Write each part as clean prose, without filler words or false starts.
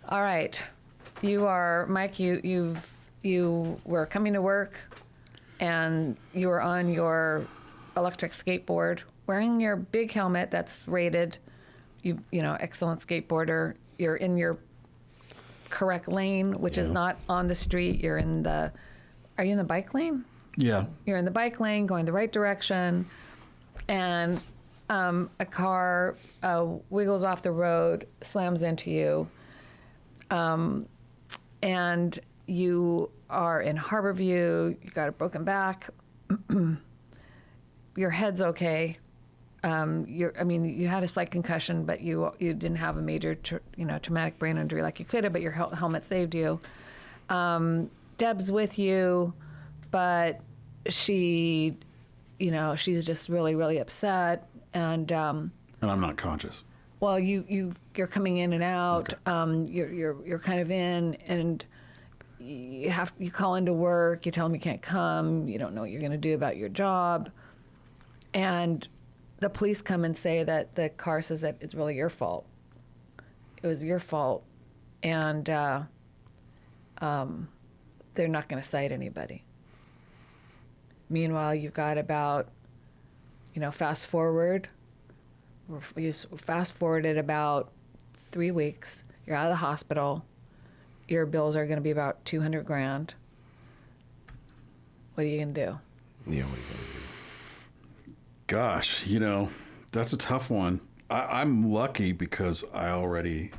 All right. You are, Mike, you were coming to work and you were on your electric skateboard wearing your big helmet that's rated, you know, excellent skateboarder. You're in your correct lane, which is not on the street. Are you in the bike lane? Yeah. You're in the bike lane going the right direction, and a car wiggles off the road, slams into you, and you are in Harborview. You got a broken back. Your head's okay. You had a slight concussion, but you didn't have a major, traumatic brain injury like you could have, but your helmet saved you. Deb's with you, but she, she's just really, really upset. And I'm not conscious. Well, you're coming in and out. Okay. You're kind of in, and you call into work. You tell them you can't come. You don't know what you're going to do about your job, and the police come and say that the car says that it's really your fault. It was your fault, and they're not going to cite anybody. Meanwhile, you've got about, fast forwarded about 3 weeks. You're out of the hospital. Your bills are going to be about $200,000. What are you going to do? Yeah, what are you going to do? Gosh, that's a tough one. I'm lucky because I already,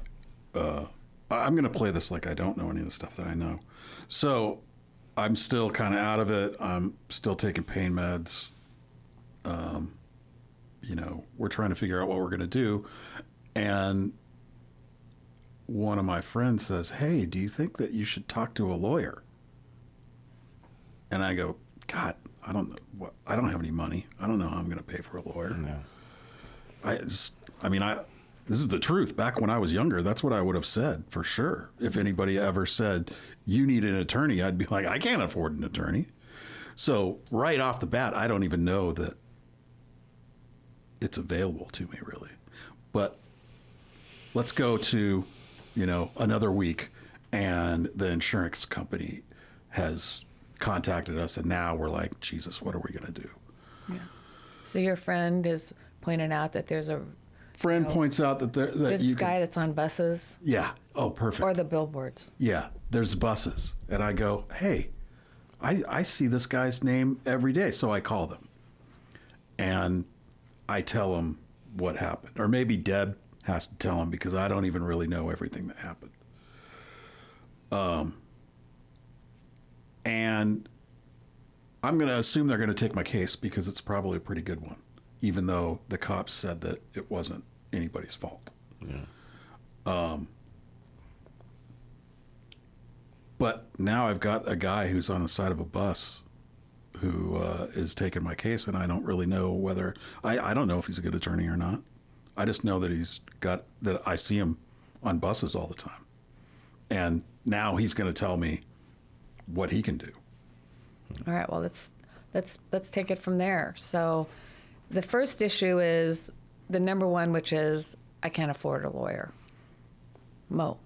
I'm going to play this like I don't know any of the stuff that I know. So I'm still kind of out of it. I'm still taking pain meds. We're trying to figure out what we're going to do. And one of my friends says, "Hey, do you think that you should talk to a lawyer?" And I go, "God, I don't know. I don't have any money. I don't know how I'm going to pay for a lawyer." No. This is the truth. Back when I was younger, that's what I would have said for sure. If anybody ever said, "You need an attorney," I'd be like, "I can't afford an attorney." So right off the bat, I don't even know that it's available to me really. But let's go to, another week, and the insurance company has contacted us, and now we're like, Jesus, what are we going to do? Yeah. So your friend is pointing out that there's a friend points out that there's this guy that's on buses. Yeah. Oh, perfect. Or the billboards. Yeah. There's buses. And I go, "Hey, I see this guy's name every day." So I call them and I tell them what happened. Or maybe Deb has to tell him because I don't even really know everything that happened. And I'm going to assume they're going to take my case because it's probably a pretty good one, even though the cops said that it wasn't anybody's fault. Yeah. But now I've got a guy who's on the side of a bus who is taking my case, and I don't really know whether I don't know if he's a good attorney or not. I just know that I see him on buses all the time, and now he's going to tell me what he can do. All right. Well, let's take it from there. So, the first issue is the number one, which is I can't afford a lawyer. Mo.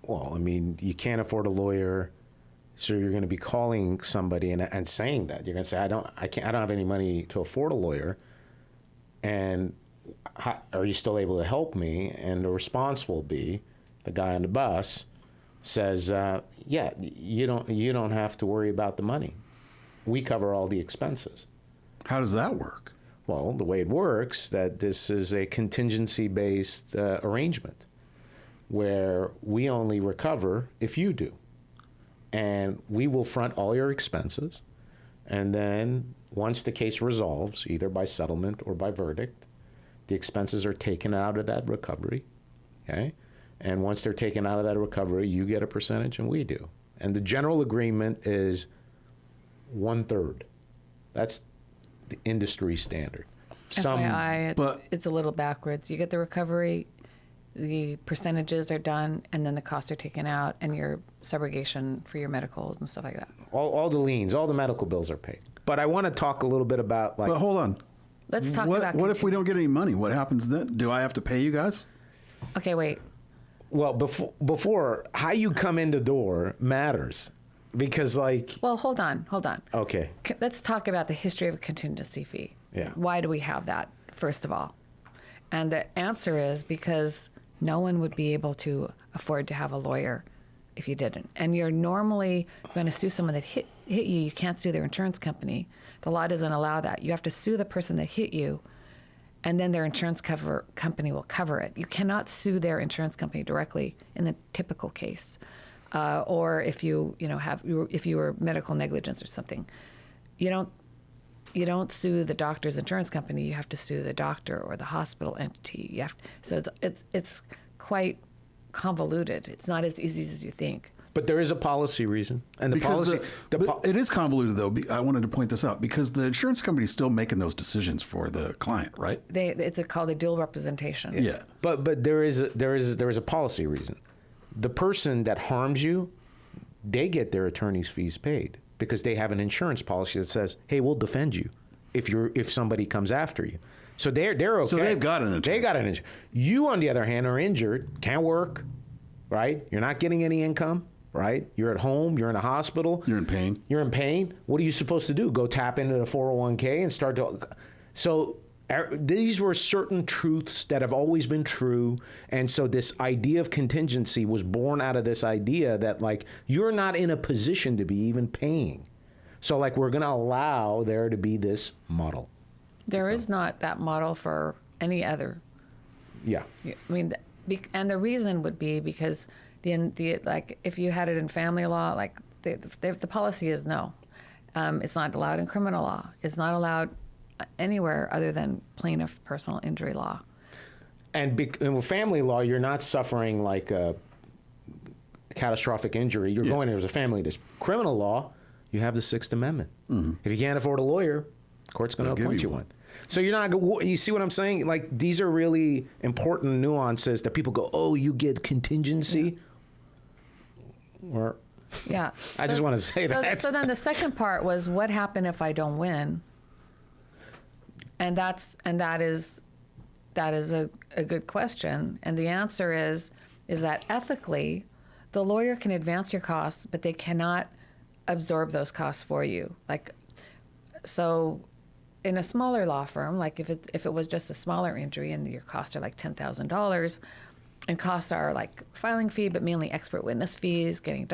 Well, you can't afford a lawyer, so you're going to be calling somebody and saying that. You're going to say, I don't have any money to afford a lawyer, and are you still able to help me? And the response will be, the guy on the bus says, yeah, you don't have to worry about the money. We cover all the expenses. How does that work? Well, the way it works, that this is a contingency-based arrangement where we only recover if you do. And we will front all your expenses. And then once the case resolves, either by settlement or by verdict, the expenses are taken out of that recovery, okay? And once they're taken out of that recovery, you get a percentage and we do. And the general agreement is 1/3. That's the industry standard. FYI, it's a little backwards. You get the recovery, the percentages are done, and then the costs are taken out, and your subrogation for your medicals and stuff like that. All the liens, all the medical bills are paid. But I want to talk a little bit about But hold on. Let's talk about what if we don't get any money? What happens then? Do I have to pay you guys? Okay, wait. Well, before how you come in the door matters, because like. Well, hold on. Okay. Let's talk about the history of a contingency fee. Yeah. Why do we have that, first of all? And the answer is because no one would be able to afford to have a lawyer if you didn't. And you're normally going to sue someone that hit you. You can't sue their insurance company. The law doesn't allow that. You have to sue the person that hit you, and then their insurance company will cover it. You cannot sue their insurance company directly in the typical case, or if if you were medical negligence or something, you don't sue the doctor's insurance company. You have to sue the doctor or the hospital entity. So it's quite convoluted. It's not as easy as you think. But there is a policy reason, and it is convoluted though. I wanted to point this out because the insurance company is still making those decisions for the client, right? It's called a dual representation. Yeah, but there is a policy reason. The person that harms you, they get their attorney's fees paid because they have an insurance policy that says, "Hey, we'll defend you if somebody comes after you." So they're okay. So they've got an attorney. They got an insurance. You, on the other hand, are injured, can't work, right? You're not getting any income. Right? You're at home, you're in a hospital. You're in pain. You're in pain. What are you supposed to do? Go tap into the 401k and start to... So these were certain truths that have always been true. And so this idea of contingency was born out of this idea that, like, you're not in a position to be even paying. So, like, we're going to allow there to be this model. There is not that model for any other. Yeah. I mean, and the reason would be because... like if you had it in family law, like the policy is no, it's not allowed in criminal law. It's not allowed anywhere other than plaintiff personal injury law. And with family law, you're not suffering like a catastrophic injury. You're going there as a family. There's criminal law. You have the Sixth Amendment. Mm-hmm. If you can't afford a lawyer, the court's going to appoint you one. So you're not. You see what I'm saying? Like, these are really important nuances that people go, "Oh, you get contingency." Yeah. Or, yeah. I just want to say that. So then the second part was, what happened if I don't win? And that is a good question. And the answer is that ethically, the lawyer can advance your costs, but they cannot absorb those costs for you. Like, so in a smaller law firm, like if it was just a smaller injury and your costs are like $10,000. And costs are like filing fee, but mainly expert witness fees, getting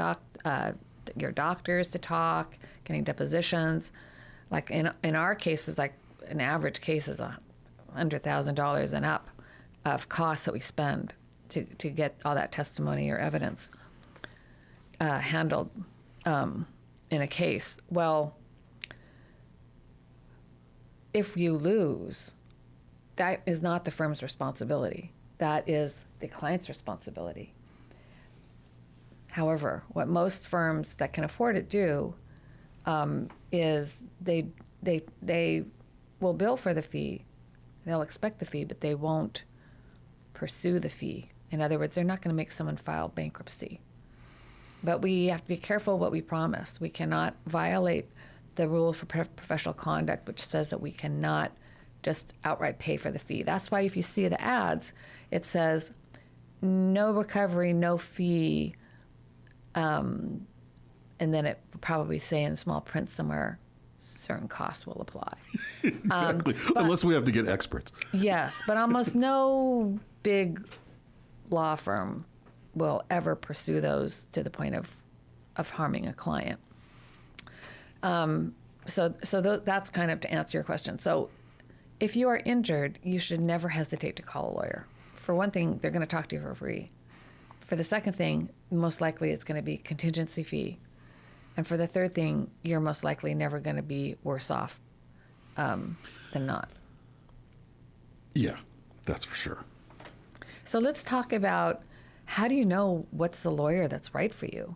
your doctors to talk, getting depositions. Like in our cases, like an average case is $100,000 and up of costs that we spend to get all that testimony or evidence handled in a case. Well, if you lose, that is not the firm's responsibility. That is the client's responsibility. However, what most firms that can afford it do is they will bill for the fee. They'll expect the fee, but they won't pursue the fee. In other words, they're not going to make someone file bankruptcy. But we have to be careful what we promise. We cannot violate the rule for professional conduct, which says that we cannot just outright pay for the fee. That's why if you see the ads, it says no recovery, no fee, and then it will probably say in small print somewhere, certain costs will apply. Exactly, unless we have to get experts. Yes, but almost no big law firm will ever pursue those to the point of harming a client. That's kind of to answer your question. So if you are injured, you should never hesitate to call a lawyer. For one thing, they're going to talk to you for free. For the second thing, most likely it's going to be contingency fee. And for the third thing, you're most likely never going to be worse off than not. Yeah, that's for sure. So let's talk about, how do you know what's the lawyer that's right for you?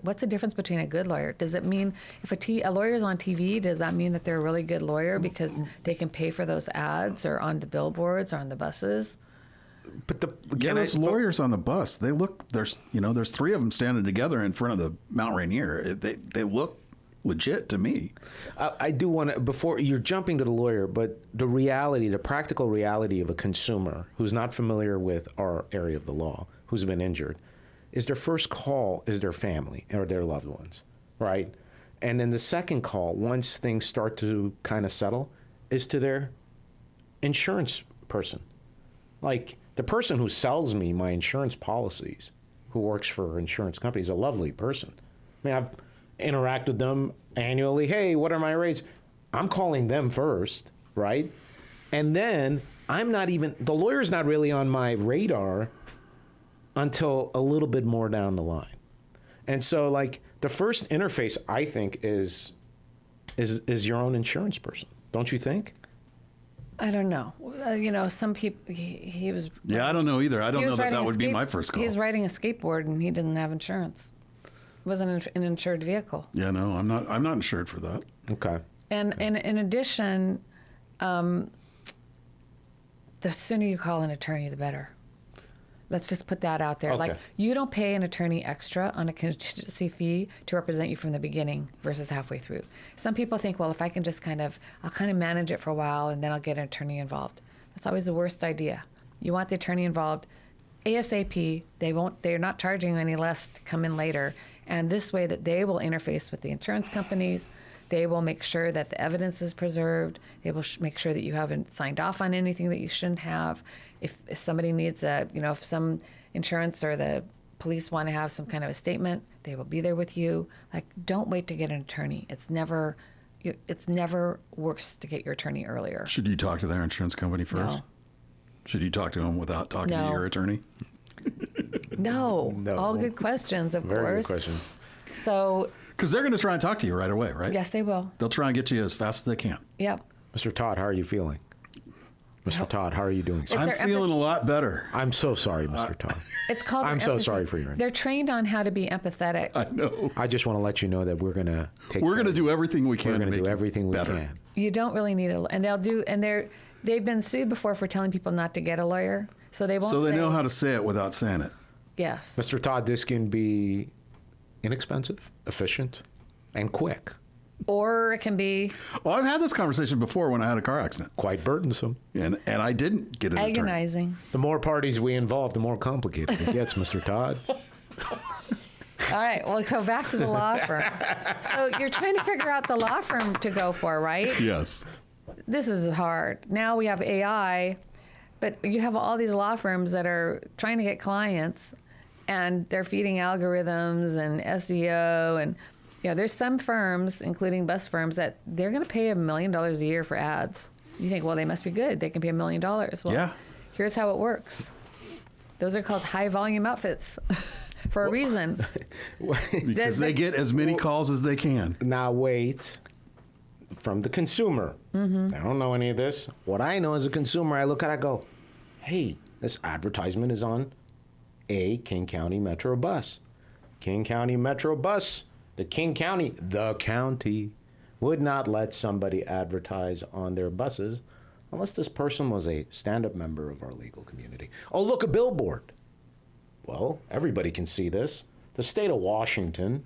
What's the difference between a good lawyer? Does it mean if a lawyer's on TV, does that mean that they're a really good lawyer because they can pay for those ads or on the billboards or on the buses? But those lawyers on the bus, they look, there's three of them standing together in front of the Mount Rainier. They look legit to me. I do want to, before you're jumping to the lawyer, but the practical reality of a consumer who's not familiar with our area of the law, who's been injured, is their first call is their family or their loved ones, right? And then the second call, once things start to kind of settle, is to their insurance person. Like the person who sells me my insurance policies, who works for insurance companies, is a lovely person. I mean, I've interacted with them annually. Hey, what are my rates? I'm calling them first, right? And then the lawyer's not really on my radar until a little bit more down the line. And so, like, the first interface, I think, is your own insurance person. Don't you think? I don't know. Some people, he was... Yeah, I don't know either. I don't know that would be my first call. He's riding a skateboard and he didn't have insurance. It wasn't an insured vehicle. Yeah, no, I'm not insured for that. Okay. And in addition, the sooner you call an attorney, the better. Let's just put that out there. Okay. Like, you don't pay an attorney extra on a contingency fee to represent you from the beginning versus halfway through. Some people think, well, if I can just I'll kind of manage it for a while and then I'll get an attorney involved. That's always the worst idea. You want the attorney involved ASAP. They're not charging you any less to come in later. And this way that they will interface with the insurance companies. They will make sure that the evidence is preserved. They will make sure that you haven't signed off on anything that you shouldn't have. If somebody needs if some insurance or the police want to have some kind of a statement, they will be there with you. Like, don't wait to get an attorney. It's never worse to get your attorney earlier. Should you talk to their insurance company first? No. Should you talk to them without talking to your attorney? No. All good questions, of Very course. good question. So, because they're going to try and talk to you right away, right? yes, they will. They'll try and get you as fast as they can. Yep. Mr. Todd, how are you feeling? Mr. Todd, how are you doing, sir? I'm feeling a lot better. I'm so sorry, Mr. Todd. It's called. I'm so sorry for you. They're trained on how to be empathetic. I know. I just want to let you know that we're going to do everything we can. We're going to do everything we better. can. You don't really need and they've been sued before for telling people not to get a lawyer, so they won't. So they know how to say it without saying it. Yes. Mr. Todd, this can be inexpensive, efficient, and quick. Or it can be Well, I've had this conversation before when I had a car accident, Quite burdensome. and I didn't get an attorney. agonizing. The more parties we involve, the more complicated it gets, Mr. Todd. All right, well, so back to the law firm. So you're trying to figure out the law firm to go for, right? Yes. This is hard. Now we have AI, but you have all these law firms that are trying to get clients, and they're feeding algorithms and SEO, and there's some firms, including bus firms, that they're going to pay $1 million a year for ads. You think, well, they must be good. They can pay $1 million. Well, Yeah. Here's how it works. Those are called high volume outfits for a reason. Because they get as many calls as they can. Now wait, from the consumer. I don't know any of this. What I know as a consumer, I look at it, I go, hey, this advertisement is on a King County Metro bus. King County Metro bus, the county would not let somebody advertise on their buses unless this person was a stand-up member of our legal community. Oh, look, a billboard. Well, everybody can see this. The state of Washington,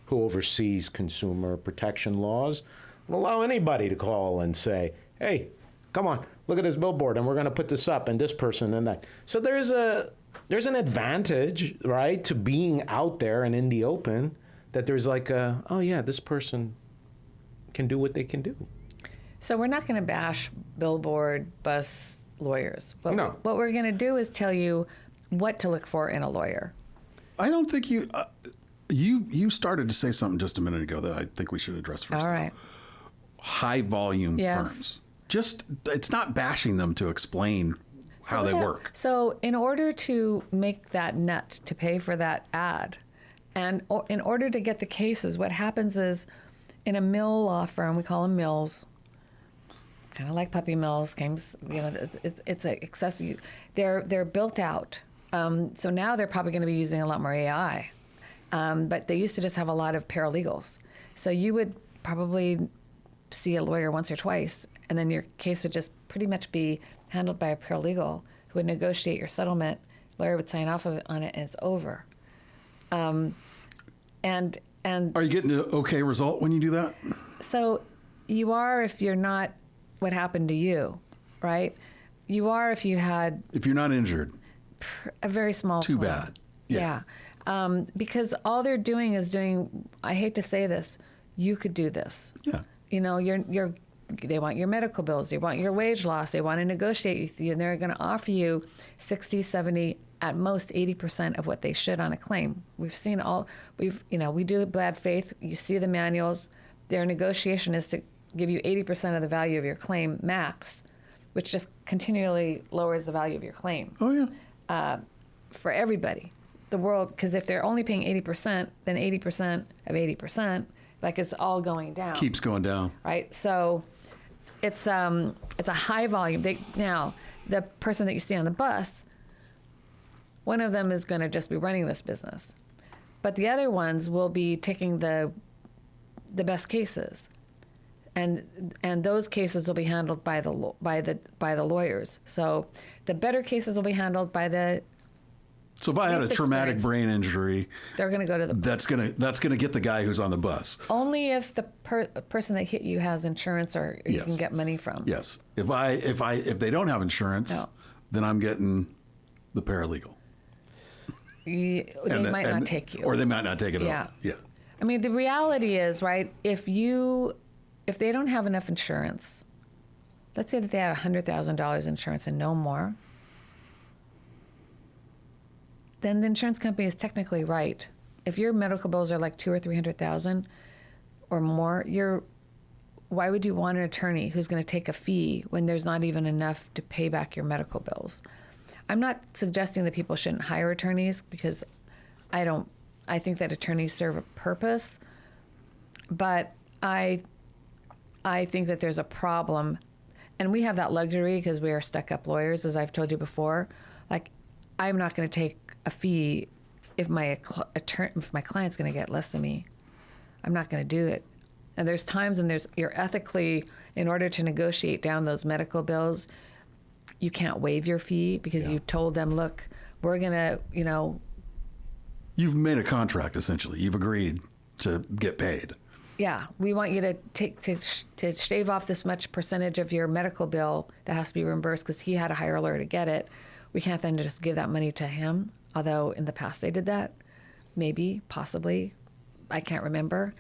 who oversees consumer protection laws, will allow anybody to call and say, hey, come on, look at this billboard, and we're going to put this up, and this person and that. So there's an advantage, right, to being out there and in the open, that there's like oh yeah, this person can do what they can do. So we're not going to bash billboard bus lawyers. But No. what we're going to do is tell you what to look for in a lawyer. I don't think you started to say something just a minute ago that I think we should address first. All right. High volume firms. It's not bashing them to explain how they work. So in order to make that net to pay for that ad, and in order to get the cases, what happens is in a mill law firm, we call them mills, kind of like puppy mills. It's a excessive. They're built out. So now they're probably going to be using a lot more AI. But they used to just have a lot of paralegals. So you would probably see a lawyer once or twice, and then your case would just pretty much be handled by a paralegal who would negotiate your settlement. Lawyer would sign off on it, and it's over. And Are you getting an okay result when you do that? so you are if you're not what happened to you, right? You are if you had If you're not injured. a very small. Too claim. bad. Yeah. Because all they're doing is I hate to say this, you could do this. Yeah. You know, they want your medical bills, they want your wage loss, they want to negotiate with you, and they're going to offer you 60, 70, at most 80% of what they should on a claim. We do bad faith. You see the manuals. Their negotiation is to give you 80% of the value of your claim max, which just continually lowers the value of your claim. Oh, yeah. For everybody. The world, because if they're only paying 80%, then 80% of 80%, like it's all going down. Keeps going down. Right? So it's a high volume. Now, the person that you see on the bus, one of them is going to just be running this business. But the other ones will be taking the best cases. And those cases will be handled by the lawyers. So the better cases will be handled by the. So if I had a traumatic experience. brain injury, They're going to go to the. that's gonna get the guy who's on the bus. Only if the person that hit you has insurance or you Yes. can get money from. Yes. If they don't have insurance, No. then I'm getting the paralegal. They might not take you. Or they might not take it at Yeah. all. Yeah. I mean, the reality is, right, if they don't have enough insurance, let's say that they had $100,000 insurance and no more, then the insurance company is technically right. If your medical bills are like $200,000 or $300,000 or more, why would you want an attorney who's going to take a fee when there's not even enough to pay back your medical bills? I'm not suggesting that people shouldn't hire attorneys, because I think that attorneys serve a purpose, but I think that there's a problem, and we have that luxury because we are stuck-up lawyers, as I've told you before. Like, I'm not going to take a fee if my client's going to get less than me. I'm not going to do it. And there's times, and you're ethically, in order to negotiate down those medical bills, you can't waive your fee because you told them, look, we're going to, You've made a contract, essentially. You've agreed to get paid. yeah, we want you to shave off this much percentage of your medical bill that has to be reimbursed because he had a higher lawyer to get it. We can't then just give that money to him, although in the past they did that. Maybe, possibly. I can't remember.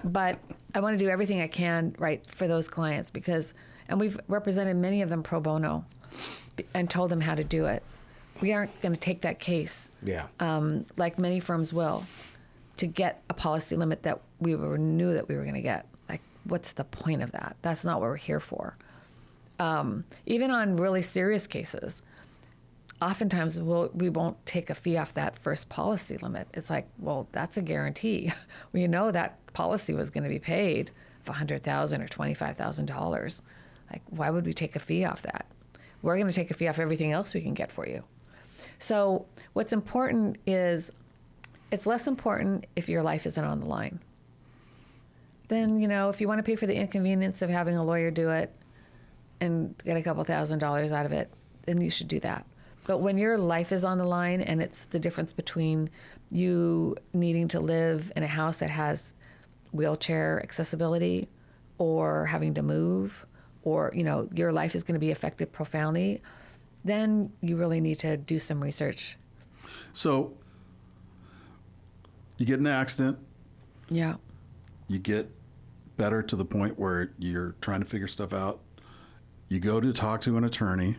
But I want to do everything I can, right, for those clients and we've represented many of them pro bono and told them how to do it. We aren't going to take that case, like many firms will, to get a policy limit that we knew that we were going to get. Like, what's the point of that? That's not what we're here for. Even on really serious cases, oftentimes we won't take a fee off that first policy limit. It's like, well, that's a guarantee. We know that policy was going to be paid for $100,000 or $25,000. Like, why would we take a fee off that? We're going to take a fee off everything else we can get for you. So what's important is, it's less important if your life isn't on the line. Then, if you want to pay for the inconvenience of having a lawyer do it and get a couple $1,000s out of it, then you should do that. But when your life is on the line, and it's the difference between you needing to live in a house that has wheelchair accessibility, or having to move, or, your life is going to be affected profoundly, then you really need to do some research. So you get in an accident. Yeah. You get better to the point where you're trying to figure stuff out. You go to talk to an attorney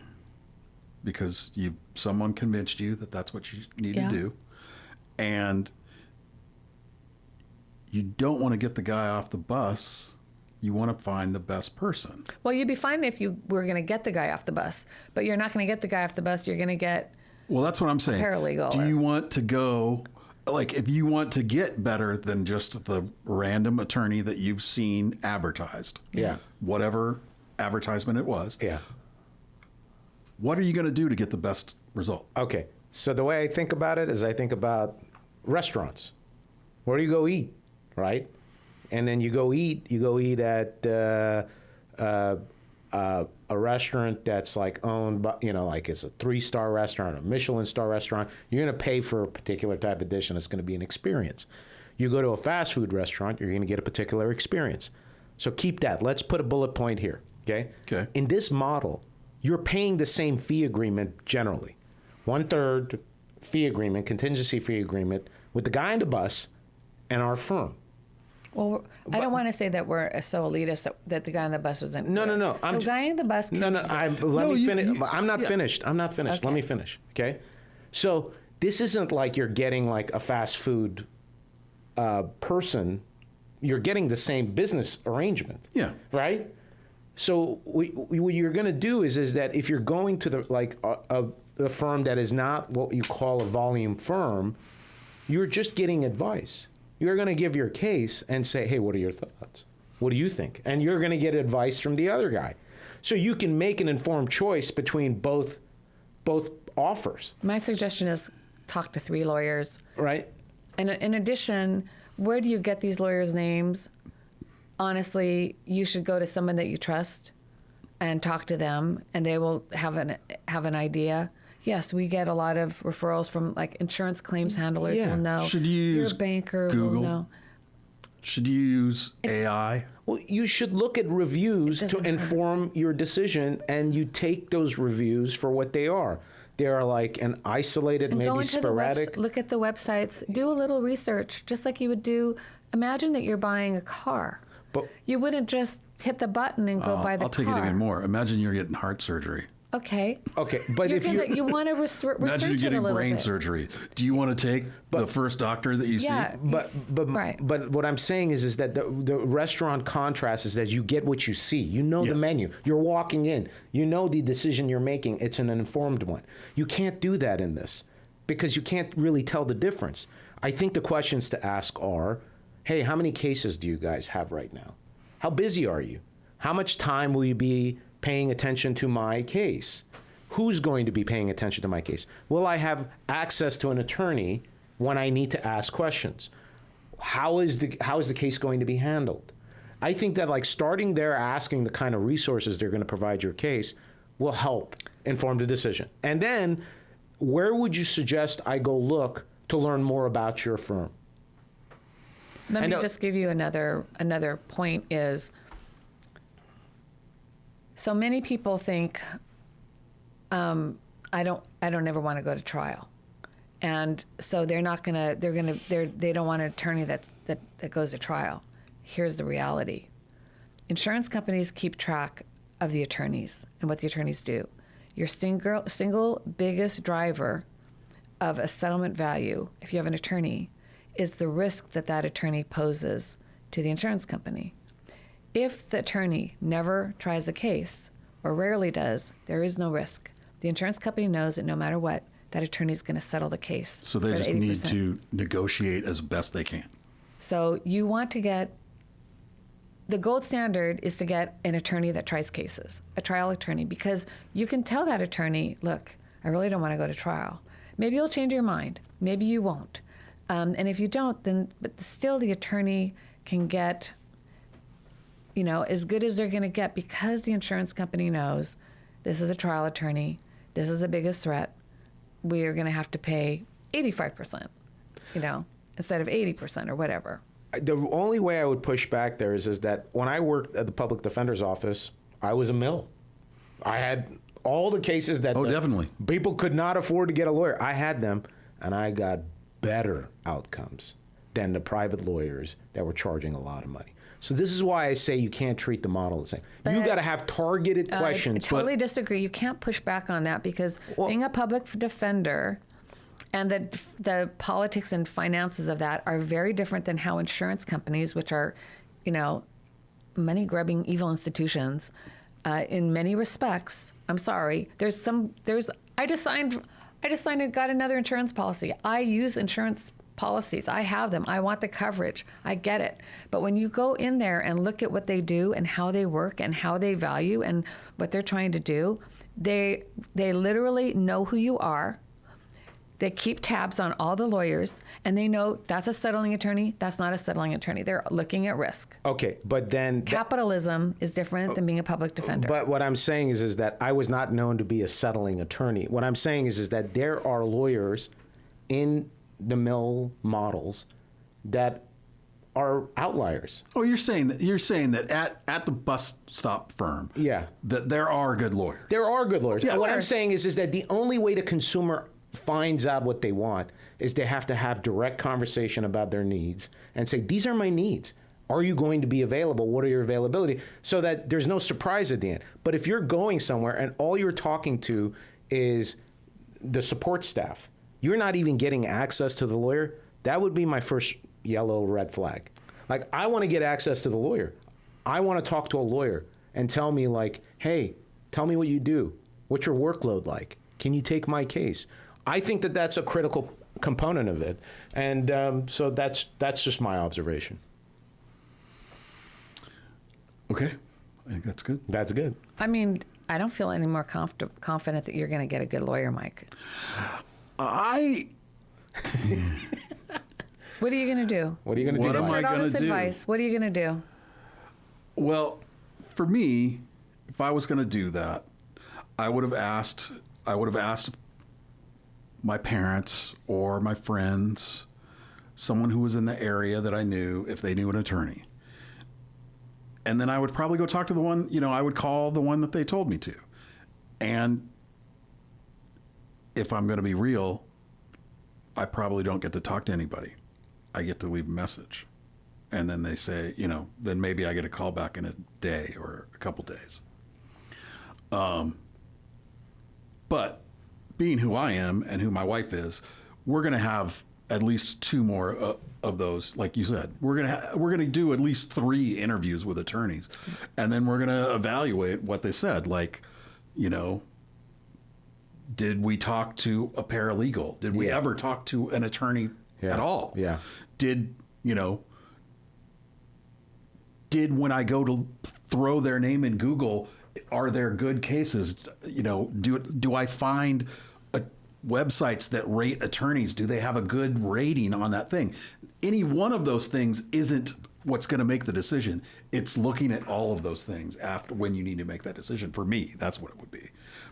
because someone convinced you that that's what you need to do. And you don't want to get the guy off the bus. You want to find the best person. Well, you'd be fine if you were going to get the guy off the bus, but you're not going to get the guy off the bus. You're going to get Well, that's what I'm saying. Paralegal. Do you want to go, like, if you want to get better than just the random attorney that you've seen advertised, whatever advertisement it was, what are you going to do to get the best result? Okay. So the way I think about it is I think about restaurants. Where do you go eat, right? And then you go eat at a restaurant that's like owned by, like it's a 3-star restaurant, a Michelin star restaurant. You're going to pay for a particular type of dish, and it's going to be an experience. You go to a fast food restaurant, you're going to get a particular experience. So keep that. Let's put a bullet point here, okay? Okay. In this model, you're paying the same fee agreement generally. 1/3 fee agreement, contingency fee agreement with the guy on the bus and our firm. Well, I don't want to say that we're so elitist that the guy on the bus isn't. No. The guy on the bus. No. Let me finish. I'm not finished. I'm not finished. Okay. Let me finish. Okay. So this isn't like you're getting like a fast food person. You're getting the same business arrangement. Yeah. Right. So what you're going to do is that if you're going to a firm that is not what you call a volume firm, you're just getting advice. You're going to give your case and say, hey, what are your thoughts? What do you think? And you're going to get advice from the other guy. So you can make an informed choice between both offers. My suggestion is talk to 3 lawyers. Right. And in addition, where do you get these lawyers' names? Honestly, you should go to someone that you trust and talk to them, and they will have an idea. Yes, we get a lot of referrals from like insurance claims handlers will know. Should you use your banker Google? will know. Should you use AI? Well, you should look at reviews to inform your decision, and you take those reviews for what they are. They are like an isolated, And go maybe into sporadic. look at the websites, do a little research, just like you would do. Imagine that you're buying a car. But You wouldn't just hit the button and go buy the car. I'll take it even more. Imagine you're getting heart surgery. Okay. but You're if you want to research Imagine you're it a getting little brain bit. surgery. Do you want to take the first doctor that you Yeah. see? But Right. but what I'm saying is that the restaurant contrast is that you get what you see. You know the menu. You're walking in. You know the decision you're making. It's an informed one. You can't do that in this because you can't really tell the difference. I think the questions to ask are, hey, how many cases do you guys have right now? How busy are you? How much time will you be paying attention to my case? Who's going to be paying attention to my case? Will I have access to an attorney when I need to ask questions? How is the case going to be handled? I think that like starting there, asking the kind of resources they're going to provide your case will help inform the decision. And then where would you suggest I go look to learn more about your firm? Let me just give you another point is, so many people think, I don't ever want to go to trial. And so they don't want an attorney that goes to trial. Here's the reality. Insurance companies keep track of the attorneys and what the attorneys do. Your single biggest driver of a settlement value, if you have an attorney, is the risk that attorney poses to the insurance company. If the attorney never tries a case, or rarely does, there is no risk. The insurance company knows that no matter what, that attorney is going to settle the case. So they for just the 80%. need to negotiate as best they can. So you want to get, the gold standard is to get an attorney that tries cases, a trial attorney, because you can tell that attorney, look, I really don't want to go to trial. Maybe you'll change your mind. Maybe you won't. And if you don't, but still the attorney can get, as good as they're going to get, because the insurance company knows this is a trial attorney, this is the biggest threat, we are going to have to pay 85%, instead of 80% or whatever. The only way I would push back there is that when I worked at the public defender's office, I was a mill. I had all the cases that definitely. people could not afford to get a lawyer. I had them, and I got better outcomes than the private lawyers that were charging a lot of money. So this is why I say you can't treat the model the same. You got to have targeted questions. I totally disagree. You can't push back on that because being a public defender and the politics and finances of that are very different than how insurance companies, which are, money-grubbing evil institutions, in many respects. I'm sorry. I just signed and got another insurance policy. I use insurance policies. I have them. I want the coverage. I get it. But when you go in there and look at what they do and how they work and how they value and what they're trying to do, they literally know who you are. They keep tabs on all the lawyers, and they know that's a settling attorney, that's not a settling attorney. They're looking at risk. Okay, but then... Capitalism is different than being a public defender. But what I'm saying is that I was not known to be a settling attorney. What I'm saying is that there are lawyers in the mill models that are outliers. Oh, you're saying that at the bus stop firm, Yeah, that there are good lawyers. there are good lawyers. Yes. And what I'm saying is that the only way the consumer finds out what they want is they have to have direct conversation about their needs and say, these are my needs. Are you going to be available? What are your availability? So that there's no surprise at the end. But if you're going somewhere and all you're talking to is the support staff, you're not even getting access to the lawyer, that would be my first yellow red flag. Like, I want to get access to the lawyer. I want to talk to a lawyer and tell me, like, hey, tell me what you do. What's your workload like? Can you take my case? I think that that's a critical component of it. And so that's just my observation. Okay. I think that's good. That's good. I mean, I don't feel any more confident that you're going to get a good lawyer, Mike. What are you going to do? What are you going to What do? am I Heard all gonna this do? advice. What are you going to do? Well, for me, if I was going to do that, I would have asked my parents or my friends, someone who was in the area that I knew, if they knew an attorney. And then I would probably go talk to the one, I would call the one that they told me to. And if I'm going to be real, I probably don't get to talk to anybody. I get to leave a message. And then they say, then maybe I get a call back in a day or a couple days. But being who I am and who my wife is, we're going to have at least two more of those. Like you said, we're going to do at least 3 interviews with attorneys, and then we're going to evaluate what they said. Like, did we talk to a paralegal? Did we ever talk to an attorney at all? Yeah. Did when I go to throw their name in Google, are there good cases? Do I find websites that rate attorneys? Do they have a good rating on that thing? Any one of those things isn't what's going to make the decision. It's looking at all of those things after when you need to make that decision. For me, that's what it would be.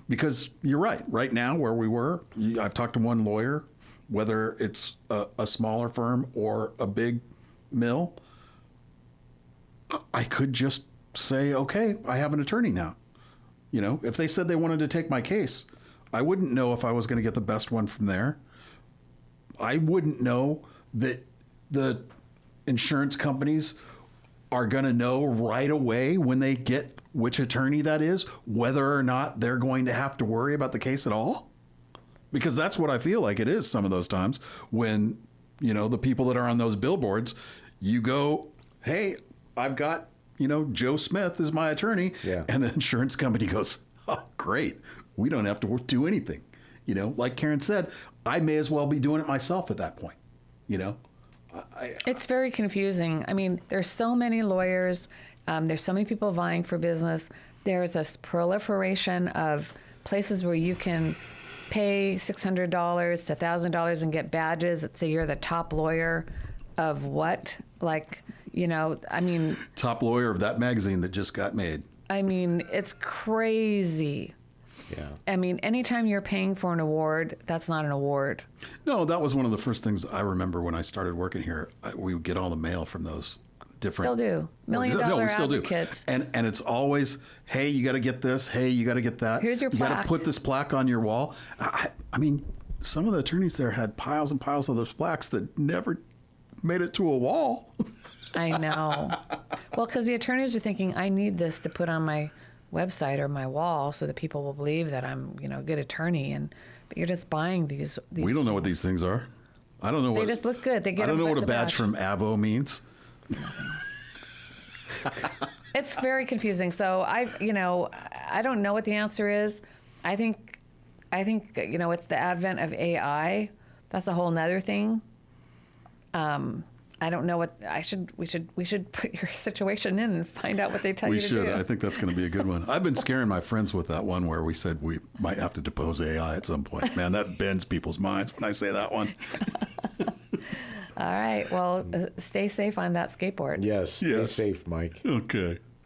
Because you're right. Right now, where we were, I've talked to one lawyer, whether it's a smaller firm or a big mill, I could just say, okay, I have an attorney now. If they said they wanted to take my case, I wouldn't know if I was going to get the best one from there. I wouldn't know that the insurance companies are going to know right away when they get which attorney that is, whether or not they're going to have to worry about the case at all. Because that's what I feel like it is some of those times when, the people that are on those billboards, you go, hey, I've got, Joe Smith is my attorney. Yeah. And the insurance company goes, oh, great. We don't have to do anything. Like Karen said, I may as well be doing it myself at that point. It's very confusing. I mean, there's so many lawyers. There's so many people vying for business. There's a proliferation of places where you can pay $600 to $1,000 and get badges that say you're the top lawyer of what? Top lawyer of that magazine that just got made. It's crazy. Yeah. Anytime you're paying for an award, that's not an award. No, that was one of the first things I remember when I started working here. We would get all the mail from those different. Still do. $1 million advocates. And it's always, hey, you got to get this. Hey, you got to get that. Here's your You got plaque. to put this plaque on your wall. Some of the attorneys there had piles and piles of those plaques that never made it to a wall. I know. Well, because the attorneys are thinking, I need this to put on my website or my wall so that people will believe that I'm, a good attorney. But you're just buying these We don't know what these things are. I don't know. They just look good. They get. I don't know what a the badge from Avo means. It's very confusing. So I don't know what the answer is. I think with the advent of AI, that's a whole nother thing. I don't know what we should put your situation in and find out what they tell you to do. We should. I think that's going to be a good one. I've been scaring my friends with that one where we said we might have to depose AI at some point. Man, that bends people's minds when I say that one. All right. Well, stay safe on that skateboard. Yes. Stay safe, Mike. Okay.